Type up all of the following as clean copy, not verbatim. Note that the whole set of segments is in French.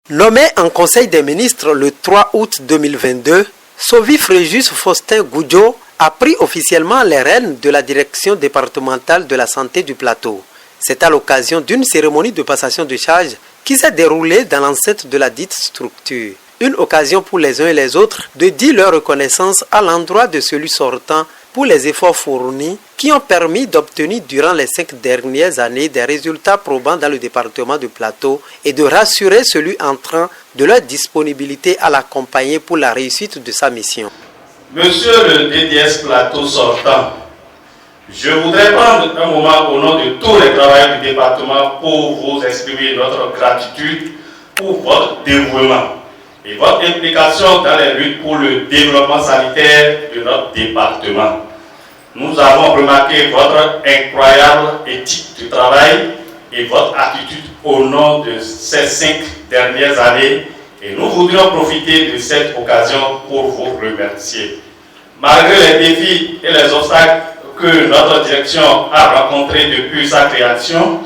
Nommé en Conseil des ministres le 3 août 2022, Sovi Fréjus Faustin Goudjo a pris officiellement les rênes de la direction départementale de la santé du plateau. C'est à l'occasion d'une cérémonie de passation de charge qui s'est déroulée dans l'enceinte de la dite structure. Une occasion pour les uns et les autres de dire leur reconnaissance à l'endroit de celui sortant pour les efforts fournis qui ont permis d'obtenir durant les 5 dernières années des résultats probants dans le département du Plateau et de rassurer celui entrant de leur disponibilité à l'accompagner pour la réussite de sa mission. Monsieur le DDS Plateau sortant, je voudrais prendre un moment au nom de tous les travailleurs du département pour vous exprimer notre gratitude pour votre dévouement et votre implication dans les luttes pour le développement sanitaire de notre département. Nous avons remarqué votre incroyable éthique du travail et votre attitude au long de ces 5 dernières années et nous voudrions profiter de cette occasion pour vous remercier. Malgré les défis et les obstacles que notre direction a rencontrés depuis sa création,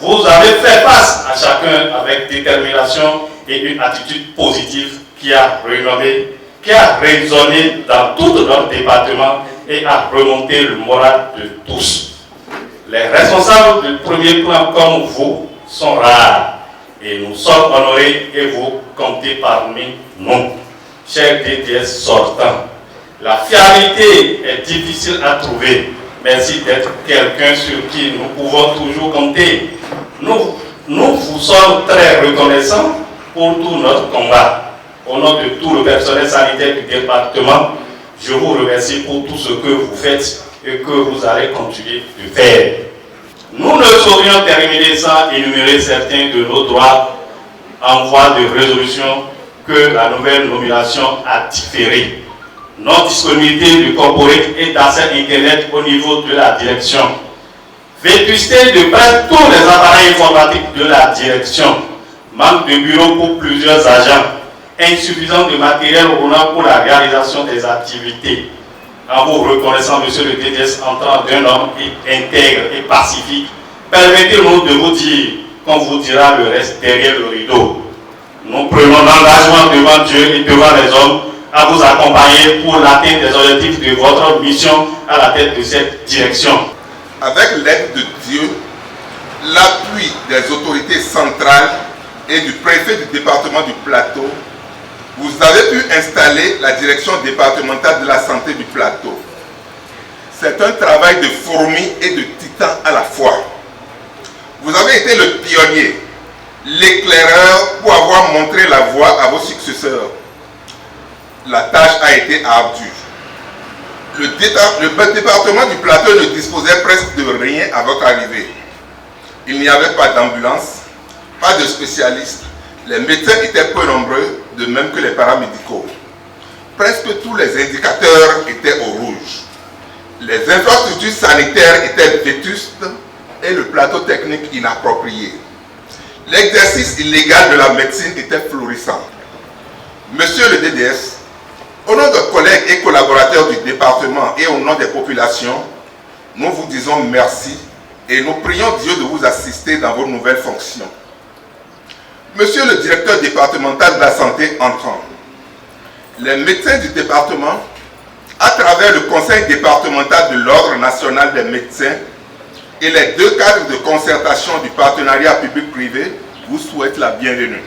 vous avez fait face à chacun avec détermination et une attitude positive qui a résonné dans tout notre département et a remonté le moral de tous. Les responsables du premier plan comme vous sont rares et nous sommes honorés et vous comptez parmi nous. Chers DDS sortants, la fiabilité est difficile à trouver. Merci d'être quelqu'un sur qui nous pouvons toujours compter. Nous vous sommes très reconnaissants pour tout notre combat. Au nom de tout le personnel sanitaire du département, je vous remercie pour tout ce que vous faites et que vous allez continuer de faire. Nous ne saurions terminer sans énumérer certains de nos droits en voie de résolution que la nouvelle nomination a différé. Non-disponibilité du corporate et d'accès Internet au niveau de la direction. Vétusté de presque tous les appareils informatiques de la direction. Manque de bureaux pour plusieurs agents. Insuffisance de matériel roulant pour la réalisation des activités. En vous reconnaissant, monsieur le DDS, entrant d'un homme intègre et pacifique, permettez-nous de vous dire qu'on vous dira le reste derrière le rideau. Nous prenons l'engagement devant Dieu et devant les hommes à vous accompagner pour l'atteinte des objectifs de votre mission à la tête de cette direction. Avec l'aide de Dieu, l'appui des autorités centrales et du préfet du département du Plateau, vous avez pu installer la direction départementale de la santé du Plateau. C'est un travail de fourmi et de titan à la fois. Vous avez été le pionnier, l'éclaireur pour avoir montré la voie à vos successeurs. La tâche a été ardue. Le département du Plateau ne disposait presque de rien à votre arrivée. Il n'y avait pas d'ambulance, pas de spécialistes. Les médecins étaient peu nombreux, de même que les paramédicaux. Presque tous les indicateurs étaient au rouge. Les infrastructures sanitaires étaient vétustes et le plateau technique inapproprié. L'exercice illégal de la médecine était florissant. Monsieur le DDS, au nom de collègues et collaborateurs du département et au nom des populations, nous vous disons merci et nous prions Dieu de vous assister dans vos nouvelles fonctions. Monsieur le directeur départemental de la santé entrant, les médecins du département, à travers le conseil départemental de l'Ordre national des médecins et les 2 cadres de concertation du partenariat public-privé, vous souhaitent la bienvenue.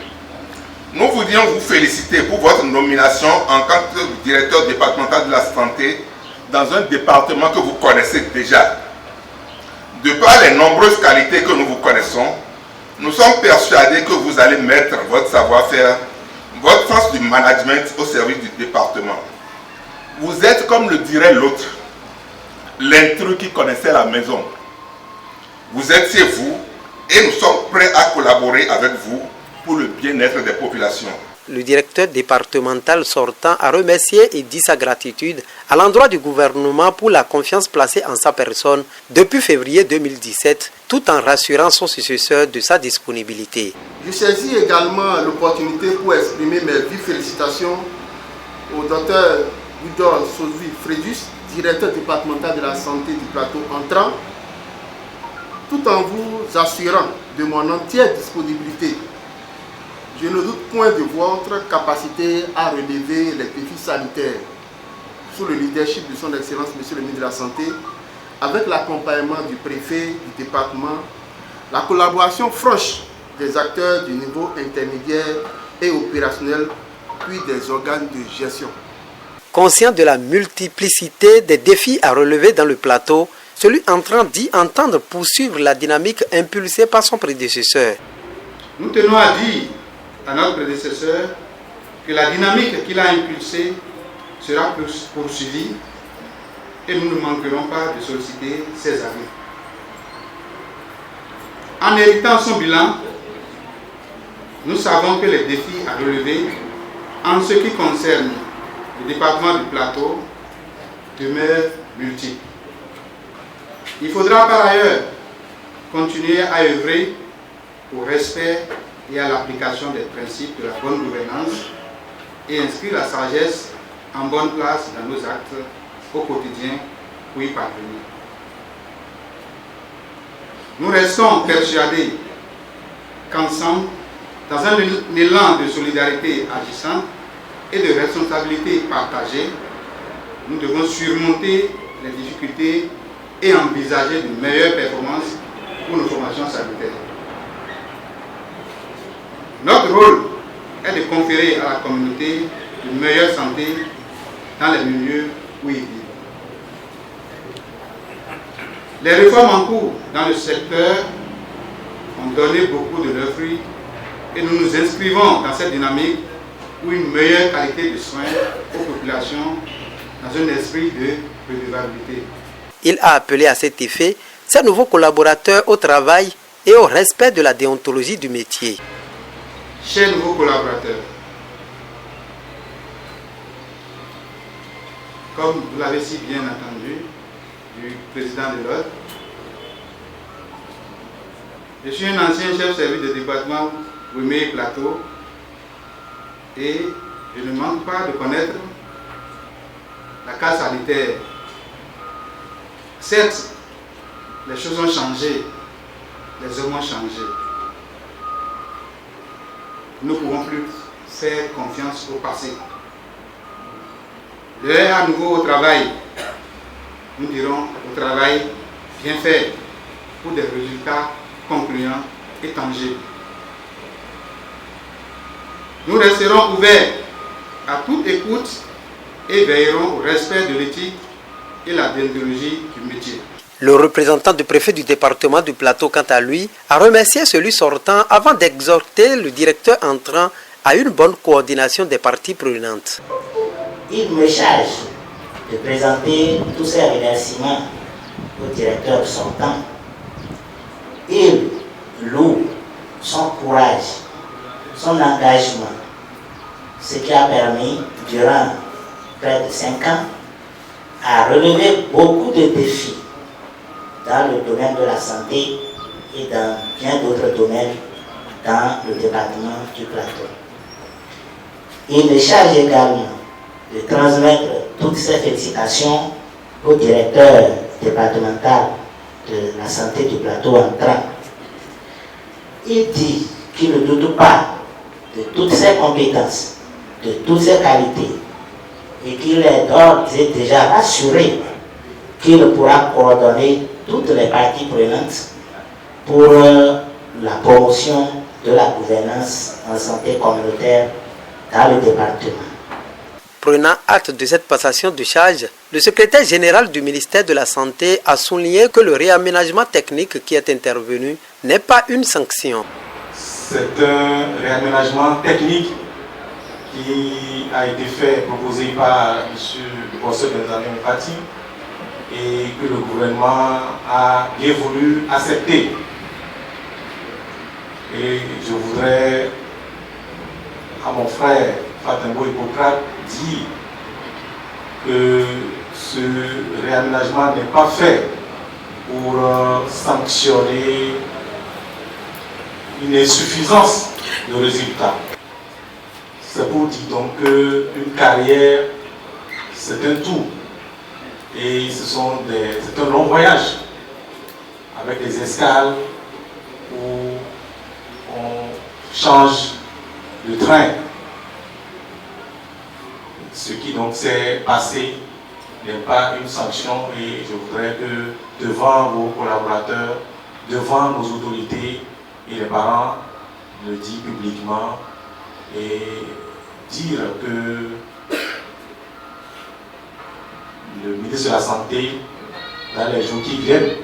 Nous voulions vous féliciter pour votre nomination en tant que directeur départemental de la santé dans un département que vous connaissez déjà. De par les nombreuses qualités que nous vous connaissons, nous sommes persuadés que vous allez mettre votre savoir-faire, votre sens du management au service du département. Vous êtes, comme le dirait l'autre, l'intrus qui connaissait la maison. Vous êtes chez vous et nous sommes prêts à collaborer avec vous pour le bien-être des populations. Le directeur départemental sortant a remercié et dit sa gratitude à l'endroit du gouvernement pour la confiance placée en sa personne depuis février 2017, tout en rassurant son successeur de sa disponibilité. Je saisis également l'opportunité pour exprimer mes vives félicitations au Dr Goudjo Sovi Fréjus, directeur départemental de la santé du Plateau entrant, tout en vous assurant de mon entière disponibilité Je ne doute point de votre capacité à relever les défis sanitaires sous le leadership de son Excellence, Monsieur le ministre de la Santé, avec l'accompagnement du préfet du département, la collaboration franche des acteurs du niveau intermédiaire et opérationnel, puis des organes de gestion. Conscient de la multiplicité des défis à relever dans le plateau, celui entrant dit entendre poursuivre la dynamique impulsée par son prédécesseur. Nous tenons à dire à notre prédécesseur que la dynamique qu'il a impulsée sera poursuivie et nous ne manquerons pas de solliciter ses avis. En héritant son bilan, nous savons que les défis à relever en ce qui concerne le département du plateau demeurent multiples. Il faudra par ailleurs continuer à œuvrer au respect et à l'application des principes de la bonne gouvernance et inscrire la sagesse en bonne place dans nos actes au quotidien pour y parvenir. Nous restons persuadés qu'ensemble, dans un élan de solidarité agissante et de responsabilité partagée, nous devons surmonter les difficultés et envisager de meilleures performances pour nos formations sanitaires. Notre rôle est de conférer à la communauté une meilleure santé dans les milieux où ils vivent. Les réformes en cours dans le secteur ont donné beaucoup de leurs fruits et nous nous inscrivons dans cette dynamique pour une meilleure qualité de soins aux populations dans un esprit de redevabilité. Il a appelé à cet effet ses nouveaux collaborateurs au travail et au respect de la déontologie du métier. Chers nouveaux collaborateurs, comme vous l'avez si bien entendu du président de l'ordre, je suis un ancien chef de service de département Ouémé Plateau et je ne manque pas de connaître la case sanitaire. Certes, les choses ont changé, les hommes ont changé. Nous ne pouvons plus faire confiance au passé. L'heure à nouveau au travail. Nous dirons au travail bien fait pour des résultats concluants et tangibles. Nous resterons ouverts à toute écoute et veillerons au respect de l'éthique et la déontologie du métier. Le représentant du préfet du département du Plateau, quant à lui, a remercié celui sortant avant d'exhorter le directeur entrant à une bonne coordination des parties prenantes. Il me charge de présenter tous ces remerciements au directeur sortant. Il loue son courage, son engagement, ce qui a permis, durant près de 5 ans, à relever beaucoup de défis dans le domaine de la santé et dans bien d'autres domaines dans le département du Plateau. Il me charge également de transmettre toutes ces félicitations au directeur départemental de la santé du Plateau entrant. Il dit qu'il ne doute pas de toutes ses compétences, de toutes ses qualités, et qu'il est d'ores et déjà rassuré qu'il pourra coordonner toutes les parties prenantes pour la promotion de la gouvernance en santé communautaire dans le département. Prenant acte de cette passation de charge, le secrétaire général du ministère de la Santé a souligné que le réaménagement technique qui est intervenu n'est pas une sanction. C'est un réaménagement technique qui a été proposé par M. le professeur Benjamin Mfati et que le gouvernement a bien voulu accepter. Et je voudrais à mon frère Fatimbo Hippocrate dire que ce réaménagement n'est pas fait pour sanctionner une insuffisance de résultats. C'est pour dire donc qu'une carrière, c'est un tout. Et c'est un long voyage avec des escales où on change de train. Ce qui donc s'est passé n'est pas une sanction et je voudrais que devant vos collaborateurs, devant nos autorités et les parents, le dire publiquement et dire que le ministre de la Santé, dans les jours qui viennent,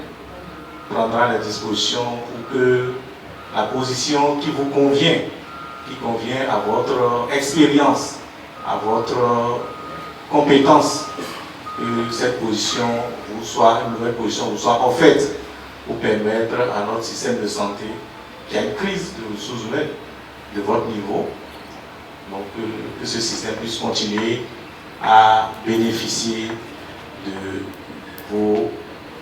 prendra les dispositions pour que la position qui vous convient, qui convient à votre expérience, à votre compétence, que cette position vous soit, une nouvelle position vous soit offerte pour permettre à notre système de santé, qui a une crise de ressources humaines de votre niveau, donc que ce système puisse continuer à bénéficier de vos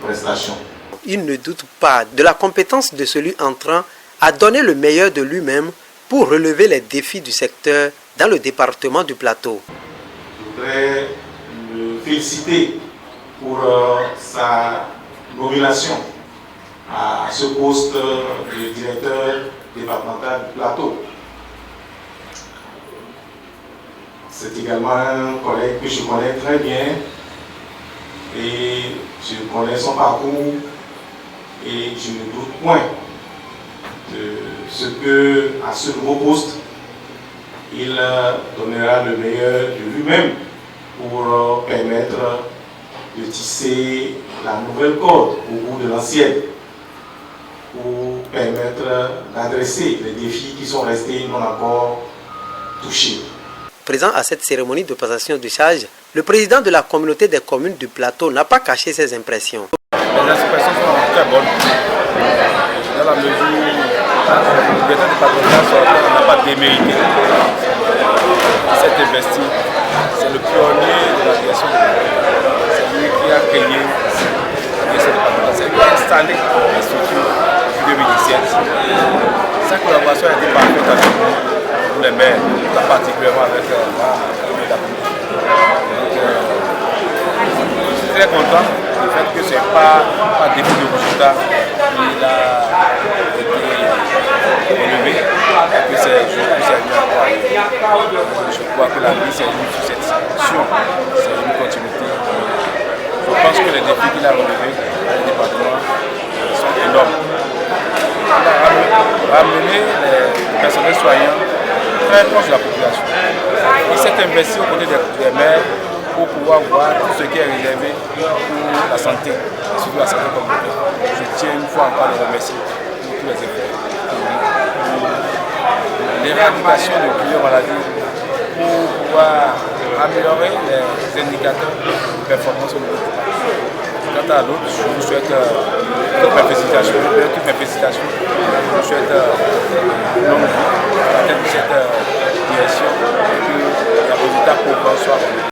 prestations. Il ne doute pas de la compétence de celui entrant à donner le meilleur de lui-même pour relever les défis du secteur dans le département du Plateau. Je voudrais le féliciter pour sa nomination à ce poste de directeur départemental du Plateau. C'est également un collègue que je connais très bien et je connais son parcours et je ne doute point de ce que, à ce nouveau poste, il donnera le meilleur de lui-même pour permettre de tisser la nouvelle corde au bout de l'ancienne, pour permettre d'adresser les défis qui sont restés non encore touchés. Présent à cette cérémonie de passation de charge, le président de la communauté des communes du Plateau n'a pas caché ses impressions. Les impressions sont très bonnes, dans la mesure où le directeur départemental n'a pas démérité. Il s'est investi. C'est le pionnier de la direction départementale. C'est lui qui a créé la direction départementale. C'est lui qui a installé la structure en 2017. Sa collaboration a été parfaite avec nous, les maires, particulièrement avec la communauté. Je suis très content du fait que ce n'est pas défaut de résultat. Il a été relevé et que c'est juste que c'est mieux à croire. Je crois que la vie c'est une succession, c'est une continuité. Je pense que les défis qu'il a relevés dans le département sont énormes. Il a ramené les personnels soignants très proches de la population. Il s'est investi aux côtés des maires pour pouvoir voir tout ce qui est réservé pour la santé, et surtout la santé communautaire. Je tiens une fois encore à les remercier pour tous les efforts, pour l'éradication de plusieurs maladies, pour pouvoir améliorer les indicateurs de performance au niveau du travail. Quant à l'autre, je vous souhaite toutes mes félicitations. Je vous souhaite longue vie.